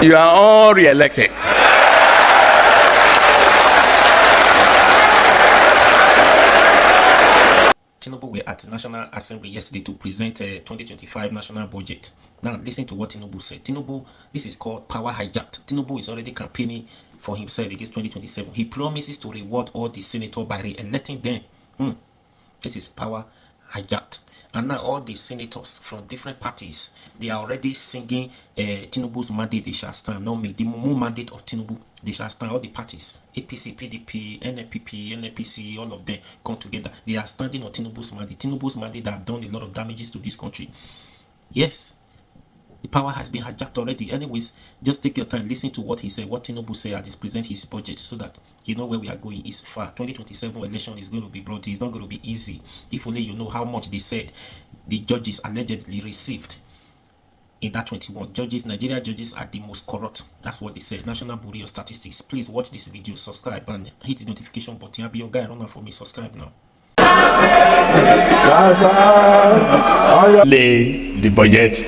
You are all re-elected. Tinubu were at the National Assembly yesterday to present a 2025 national budget. Now, listen to what Tinubu said. Tinubu, this is called power hijacked. Tinubu is already campaigning for himself against 2027. He promises to reward all the senators by re-electing them. This is power hijacked. And now all the senators from different parties, they are already singing Tinubu's mandate, they shall stand. No, the mandate of Tinubu, they shall stand. All the parties, APC, PDP, NNPP, NNPC, all of them come together. They are standing on Tinubu's mandate. Tinubu's mandate that have done a lot of damages to this country. Yes, the power has been hijacked already. Anyways, just take your time, listen to what he said, what Tinubu said at his present his budget, so that you know where we are going is far. 2027 election is going to be brought. It's not going to be easy. If only you know how much they said the judges allegedly received in that 21. Judges, Nigeria judges are the most corrupt. That's what they said. National Bureau of Statistics. Please watch this video, subscribe, and hit the notification button. I'll be your guy. Run out for me. Subscribe now. Lay the budget.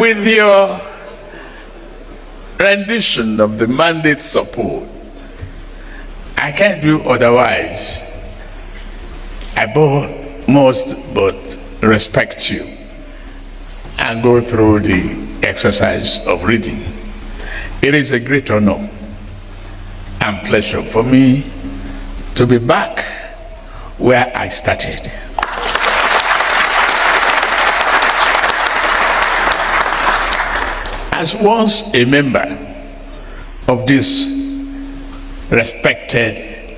With your rendition of the mandate support, I can't do otherwise. I must but respect you and go through the exercise of reading. It is a great honor and pleasure for me to be back where I started. As once a member of this respected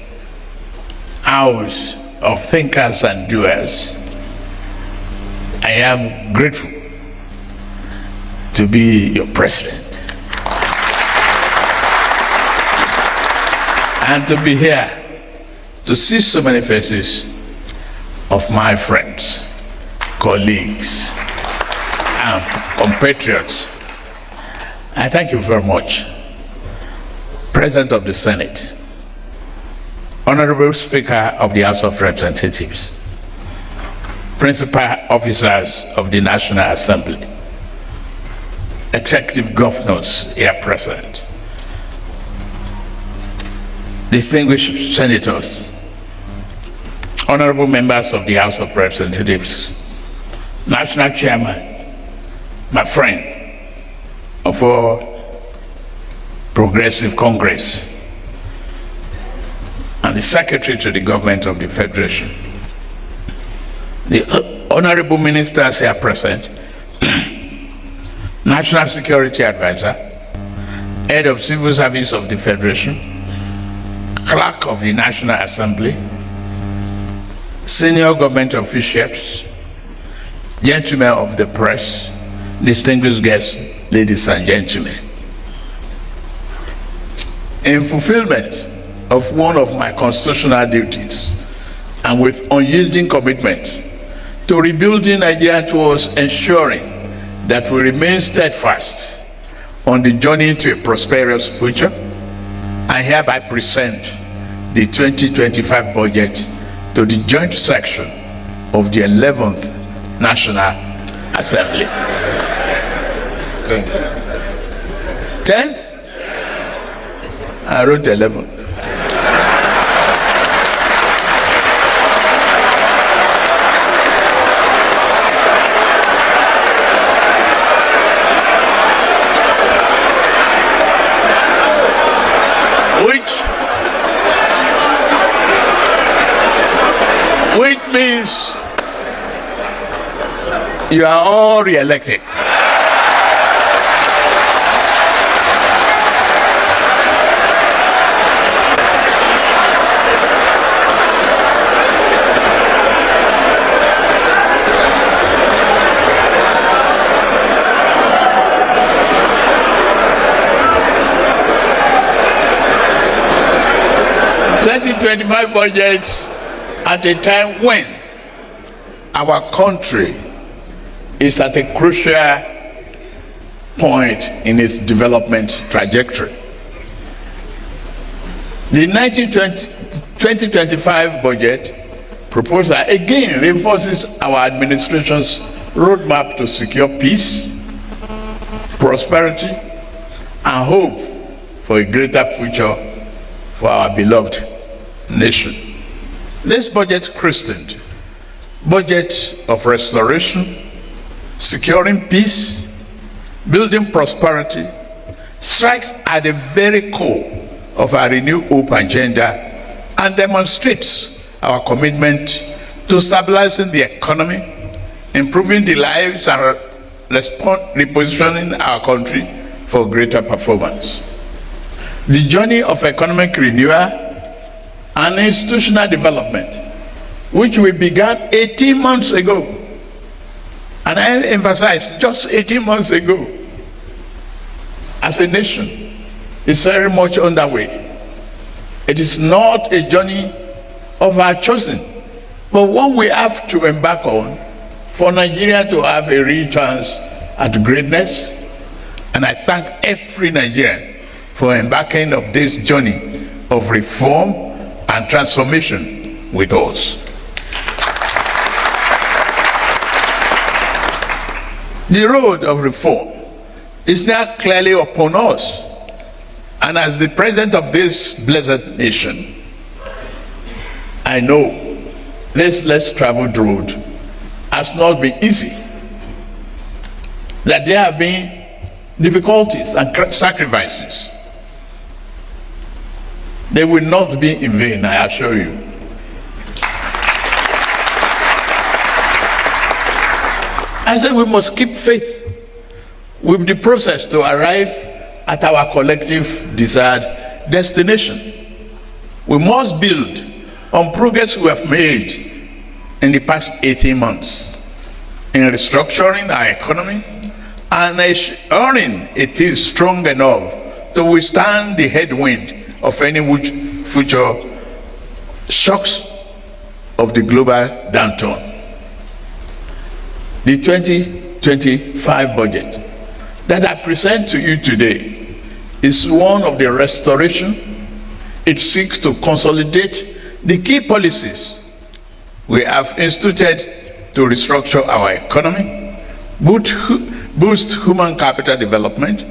house of thinkers and doers, I am grateful to be your president and to be here to see so many faces of my friends, colleagues, and compatriots. I thank you very much, President of the Senate, Honorable Speaker of the House of Representatives, Principal Officers of the National Assembly, Executive Governors here present, distinguished senators, honorable members of the House of Representatives, National Chairman, my friend of our Progressive Congress, and the Secretary to the Government of the Federation, the honorable ministers here present, National Security Advisor, Head of Civil Service of the Federation, Clerk of the National Assembly, senior government officials, gentlemen of the press, distinguished guests, ladies and gentlemen. In fulfillment of one of my constitutional duties and with unyielding commitment to rebuilding Nigeria towards ensuring that we remain steadfast on the journey to a prosperous future, I hereby present the 2025 budget to the joint section of the 11th National Assembly. 10th? I wrote 11. Which means you are all re-elected. $2025 budget at a time when our country is at a crucial point in its development trajectory. The 2025 budget proposal again reinforces our administration's roadmap to secure peace, prosperity, and hope for a greater future for our beloved nation. This budget, christened Budget of Restoration, Securing Peace, Building Prosperity, strikes at the very core of our renewed hope agenda and demonstrates our commitment to stabilizing the economy, improving the lives, and repositioning our country for greater performance. The journey of economic renewal and institutional development, which we began 18 months ago, and I emphasize just 18 months ago, as a nation, is very much underway. It is not a journey of our choosing, but one we have to embark on for Nigeria to have a real chance at greatness. And I thank every Nigerian for embarking on this journey of reform and transformation with us. The road of reform is now clearly upon us, and as the president of this blessed nation, I know this less traveled road has not been easy, that there have been difficulties and sacrifices. They will not be in vain, I assure you. I said we must keep faith with the process to arrive at our collective desired destination. We must build on progress we have made in the past 18 months in restructuring our economy and ensuring it is strong enough to withstand the headwind of any future shocks of the global downturn. The 2025 budget that I present to you today is one of the restoration. It seeks to consolidate the key policies we have instituted to restructure our economy, boost human capital development,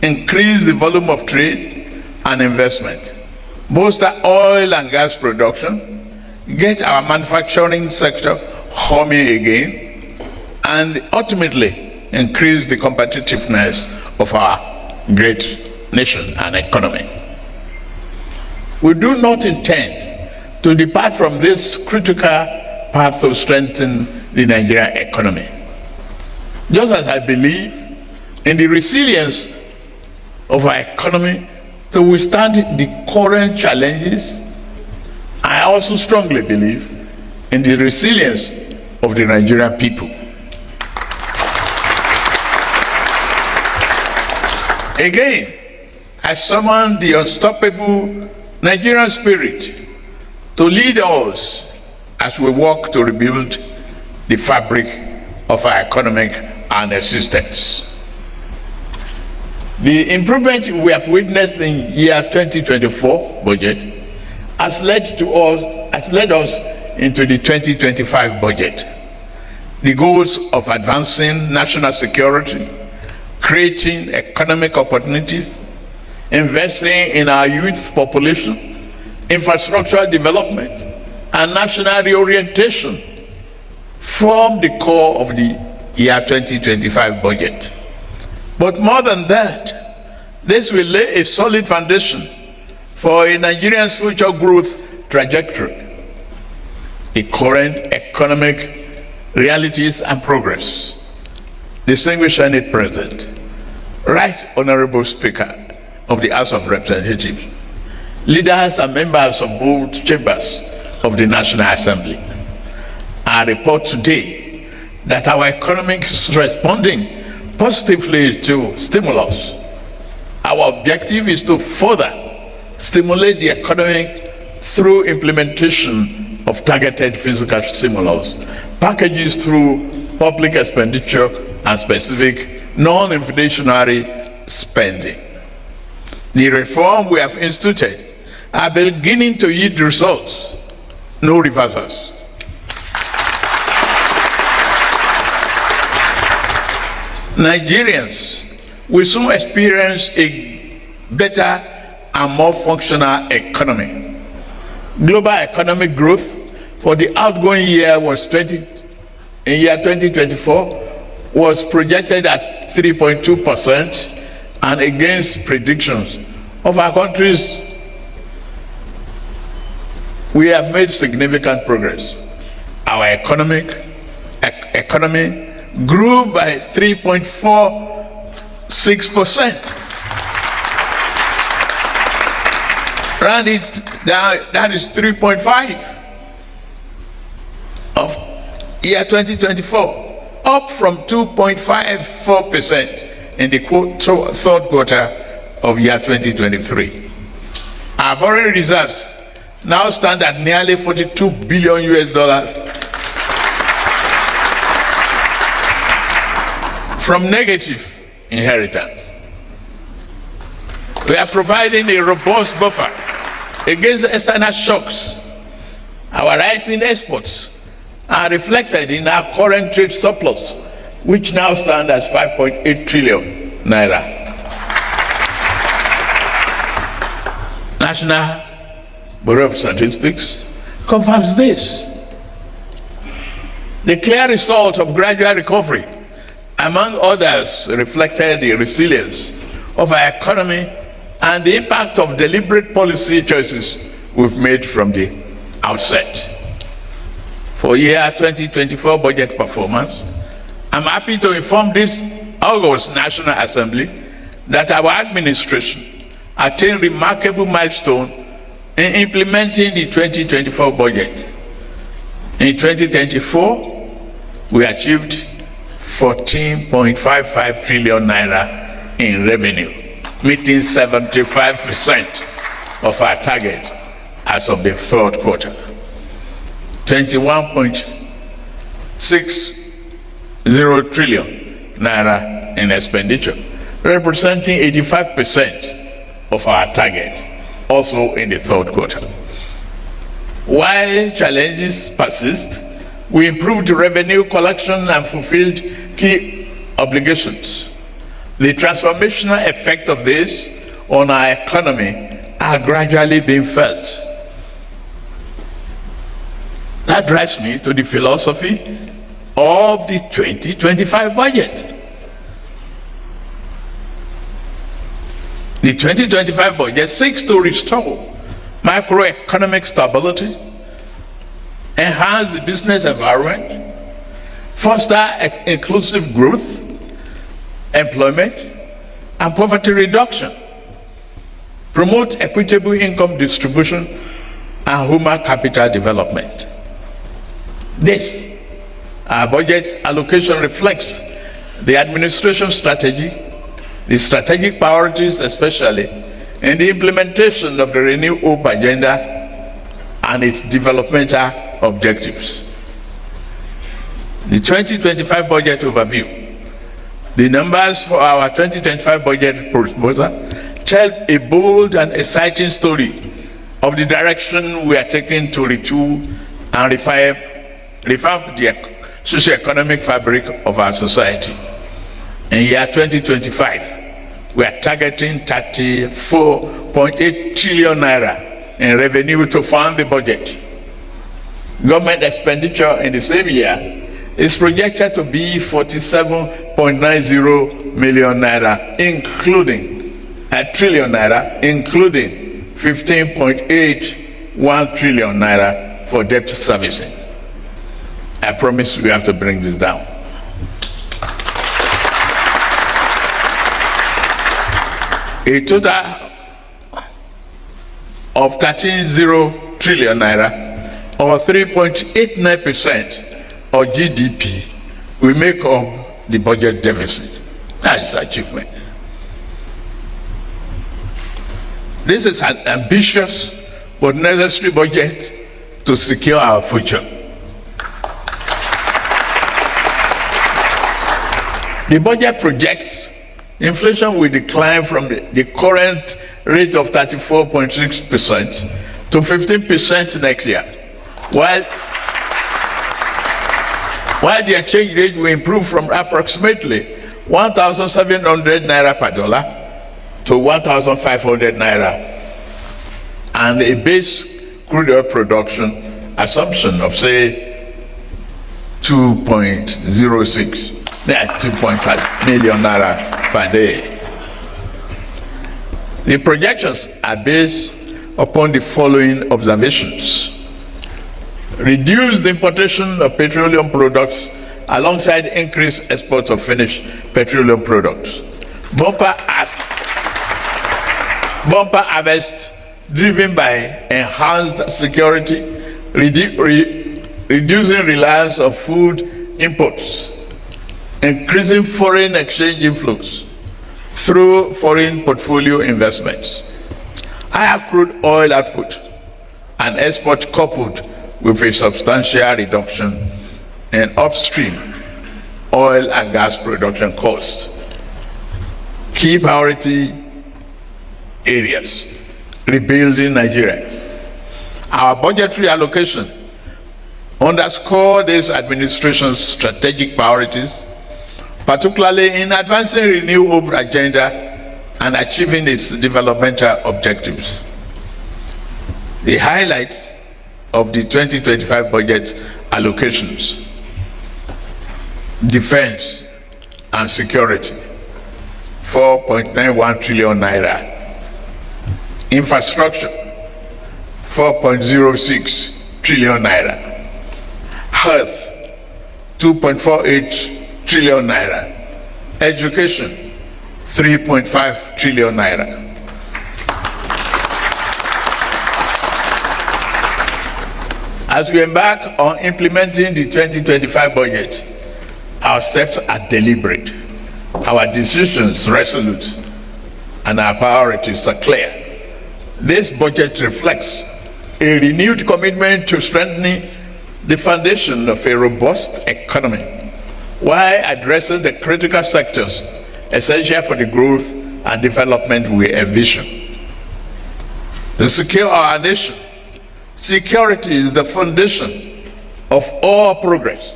increase the volume of trade and investment, bolster oil and gas production, get our manufacturing sector humming again, and ultimately increase the competitiveness of our great nation and economy. We do not intend to depart from this critical path to strengthen the Nigerian economy. Just as I believe in the resilience of our economy to withstand the current challenges, I also strongly believe in the resilience of the Nigerian people. Again, I summon the unstoppable Nigerian spirit to lead us as we work to rebuild the fabric of our economic and existence. The improvement we have witnessed in year 2024 budget has led us into the 2025 budget. The goals of advancing national security, creating economic opportunities, investing in our youth population, infrastructure development, and national reorientation form the core of the year 2025 budget. But more than that, this will lay a solid foundation for a Nigerian's future growth trajectory. The current economic realities and progress. Distinguished Senate President, Right Honorable Speaker of the House of Representatives, leaders and members of both chambers of the National Assembly, I report today that our economy is responding positively to stimulus. Our objective is to further stimulate the economy through implementation of targeted fiscal stimulus packages through public expenditure and specific non-inflationary spending. The reform we have instituted are beginning to yield results, no reversals. Nigerians will soon experience a better and more functional economy. Global economic growth for the outgoing year in year 2024 was projected at 3.2%, and against predictions of our countries, we have made significant progress. Our economy grew by 3.46%. Round it down, that is 3.5 of year 2024, up from 2.54% in the third quarter of year 2023. Our foreign reserves now stand at nearly $42 billion from negative inheritance. We are providing a robust buffer against external shocks. Our rising exports are reflected in our current trade surplus, which now stands at 5.8 trillion naira. National Bureau of Statistics confirms this. The clear result of gradual recovery, among others, reflected the resilience of our economy and the impact of deliberate policy choices we've made from the outset. For year 2024 budget performance, I'm happy to inform this August National Assembly that our administration attained remarkable milestone in implementing the 2024 budget. In 2024, we achieved 14.55 trillion naira in revenue, meeting 75% of our target as of the third quarter. 21.60 trillion naira in expenditure, representing 85% of our target, also in the third quarter. While challenges persist, we improved revenue collection and fulfilled key obligations. The transformational effect of this on our economy are gradually being felt. That drives me to the philosophy of the 2025 budget. The 2025 budget seeks to restore macroeconomic stability, enhance the business environment, foster inclusive growth, employment, and poverty reduction, promote equitable income distribution, and human capital development. This, our budget allocation reflects the administration strategy, the strategic priorities, especially in the implementation of the Renew Hope agenda and its developmental objectives. The 2025 budget overview. The numbers for our 2025 budget proposal tell a bold and exciting story of the direction we are taking to retool and revamp the socio-economic fabric of our society. In year 2025, we are targeting 34.8 trillion naira in revenue to fund the budget. Government expenditure in the same year is projected to be 47.90 million naira, including a trillion naira, including 15.81 trillion naira for debt servicing. I promise we have to bring this down. A total of 13.0 trillion naira, or 3.89% of GDP, will make up the budget deficit. That is achievement. This is an ambitious but necessary budget to secure our future. The budget projects inflation will decline from the current rate of 34.6% to 15% next year, while the exchange rate will improve from approximately 1,700 naira per dollar to 1,500 naira, and a base crude oil production assumption of, say, 2.5 million naira per day. The projections are based upon the following observations: reduce the importation of petroleum products alongside increased exports of finished petroleum products. Bumper harvest driven by enhanced security, reducing reliance on food imports, increasing foreign exchange inflows through foreign portfolio investments, higher crude oil output and export coupled with a substantial reduction in upstream oil and gas production costs. Key priority areas: rebuilding Nigeria. Our budgetary allocation underscore this administration's strategic priorities, particularly in advancing renewable agenda and achieving its developmental objectives. The highlights of the 2025 budget allocations: defense and security, 4.91 trillion naira. Infrastructure, 4.06 trillion naira. Health, 2.48 trillion naira. Education, 3.5 trillion naira. As we embark on implementing the 2025 budget, our steps are deliberate, our decisions resolute, and our priorities are clear. This budget reflects a renewed commitment to strengthening the foundation of a robust economy while addressing the critical sectors essential for the growth and development we envision. To secure our nation, security is the foundation of all progress.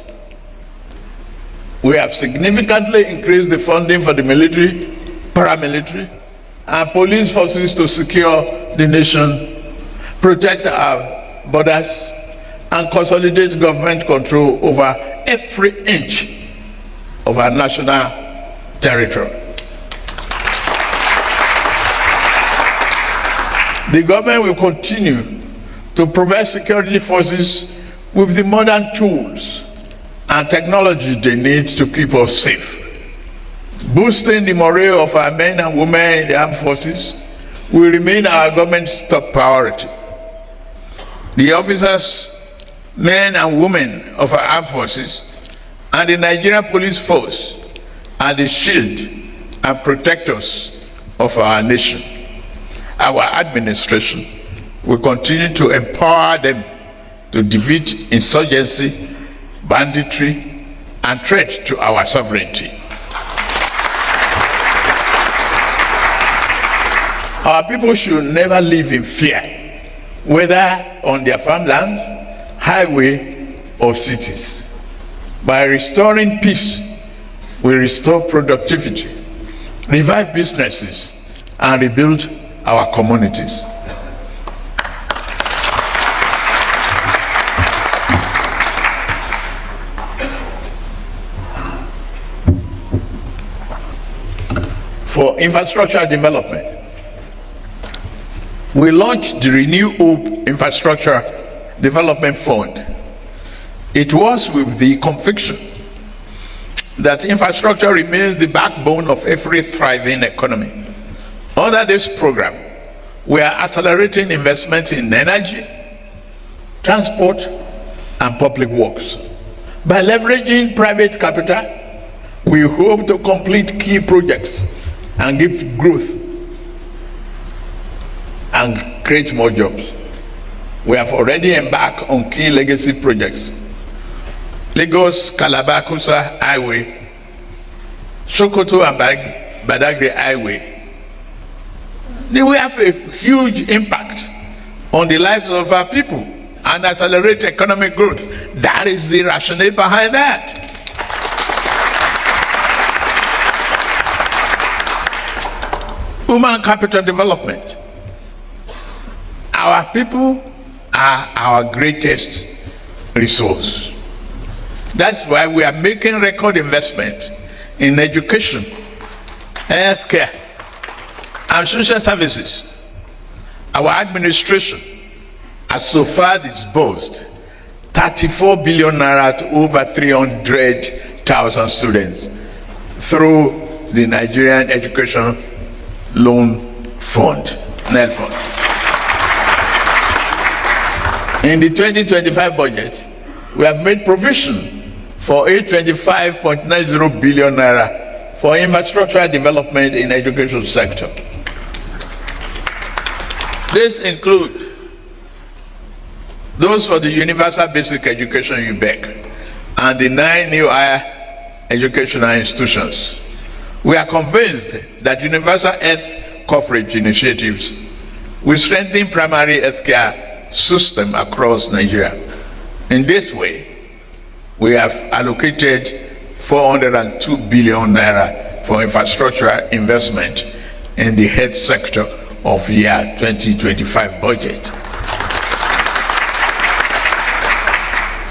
We have significantly increased the funding for the military, paramilitary, and police forces to secure the nation, protect our borders, and consolidate government control over every inch of our national territory. The government will continue to provide security forces with the modern tools and technology they need to keep us safe. Boosting the morale of our men and women in the armed forces will remain our government's top priority. The officers, men and women of our armed forces and the Nigerian police force are the shield and protectors of our nation. Our administration will continue to empower them to defeat insurgency, banditry, and threat to our sovereignty. Our people should never live in fear, whether on their farmland, highway, or cities. By restoring peace, we restore productivity, revive businesses, and rebuild our communities. For infrastructure development, we launched the Renew Hope Infrastructure Development Fund. It was with the conviction that infrastructure remains the backbone of every thriving economy. Under this program, we are accelerating investment in energy, transport, and public works. By leveraging private capital, we hope to complete key projects and give growth and create more jobs. We have already embarked on key legacy projects: Lagos-Calabar-Kusa Highway, Sokoto and Badagry Highway. They will have a huge impact on the lives of our people and accelerate economic growth. That is the rationale behind that. Human capital development. Our people are our greatest resource. That's why we are making record investment in education, healthcare, and social services. Our administration has so far disbursed 34 billion naira to over 300,000 students through the Nigerian Education Loan Fund, NEL Fund. In the 2025 budget, we have made provision for 825.90 billion naira for infrastructural development in the education sector. This includes those for the Universal Basic Education UBEC and the 9 new higher educational institutions. We are convinced that universal health coverage initiatives will strengthen primary health care system across Nigeria. In this way, we have allocated 402 billion naira for infrastructural investment in the health sector of year 2025 budget.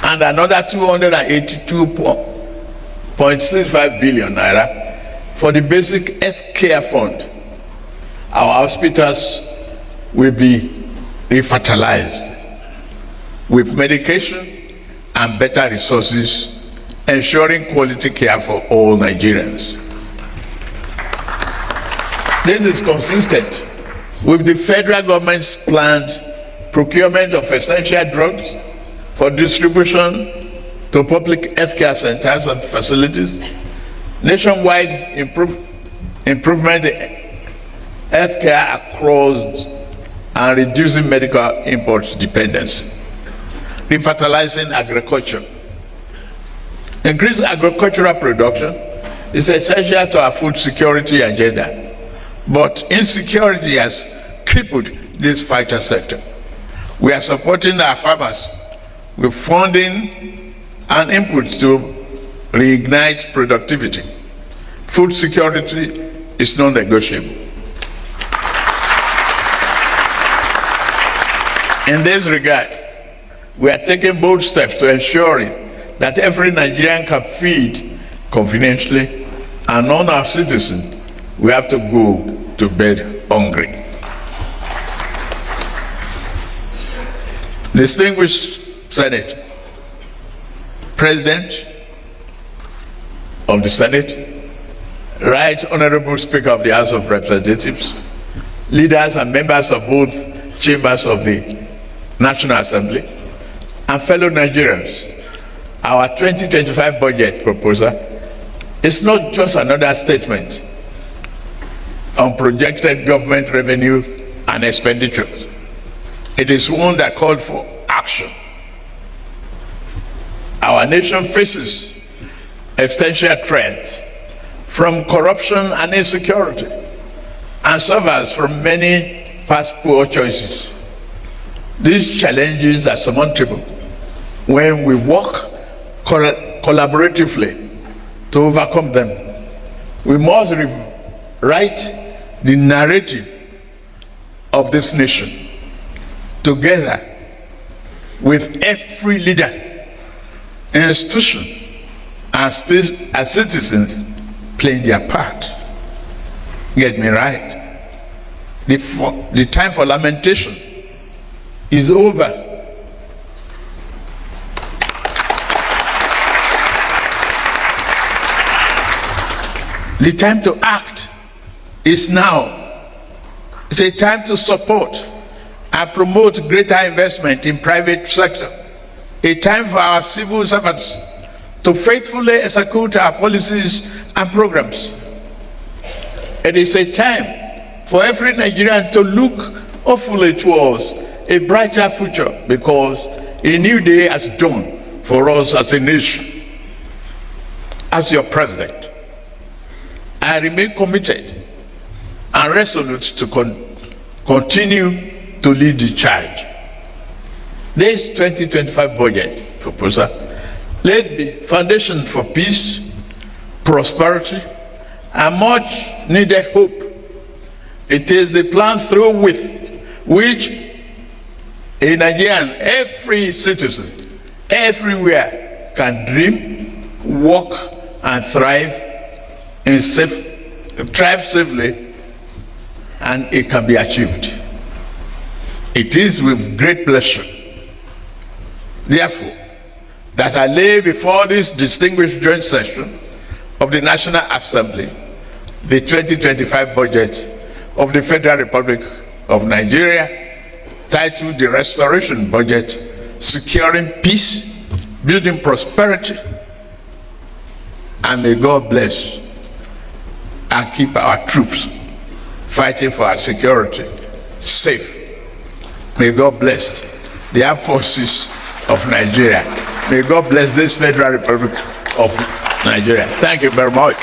And another 282.65 billion naira for the basic health care fund. Our hospitals will be revitalized with medication and better resources, ensuring quality care for all Nigerians. This is consistent with the federal government's planned procurement of essential drugs for distribution to public healthcare centers and facilities, nationwide improvement in healthcare across and reducing medical imports dependency, revitalizing agriculture. Increased agricultural production is essential to our food security agenda, but insecurity has crippled this vital sector. We are supporting our farmers with funding and inputs to reignite productivity. Food security is non-negotiable. In this regard, we are taking bold steps to ensuring that every Nigerian can feed conveniently, and none of our citizens will have to go to bed hungry. Distinguished Senate, President of the Senate, Right Honorable Speaker of the House of Representatives, leaders and members of both chambers of the National Assembly, and fellow Nigerians, our 2025 budget proposal is not just another statement on projected government revenue and expenditures. It is one that called for action. Our nation faces existential threats from corruption and insecurity, and suffers from many past poor choices. These challenges are surmountable when we work collaboratively to overcome them. We must rewrite the narrative of this nation together with every leader, institution, and citizens playing their part. Get me right. The time for lamentation is over. The time to act is now. It's a time to support and promote greater investment in private sector. A time for our civil servants to faithfully execute our policies and programs. It is a time for every Nigerian to look hopefully towards a brighter future, because a new day has dawned for us as a nation. As your president, I remain committed and resolute to continue to lead the charge. This 2025 budget proposal laid the foundation for peace, prosperity, and much needed hope It is the plan through with which a Nigerian, every citizen, everywhere can dream, work, and thrive safely, and it can be achieved. It is with great pleasure, therefore, that I lay before this distinguished joint session of the National Assembly the 2025 budget of the Federal Republic of Nigeria, titled the Restoration Budget, Securing Peace, Building Prosperity, and may God bless and keep our troops fighting for our security safe. May God bless the armed forces of Nigeria. May God bless this Federal Republic of Nigeria. Thank you very much.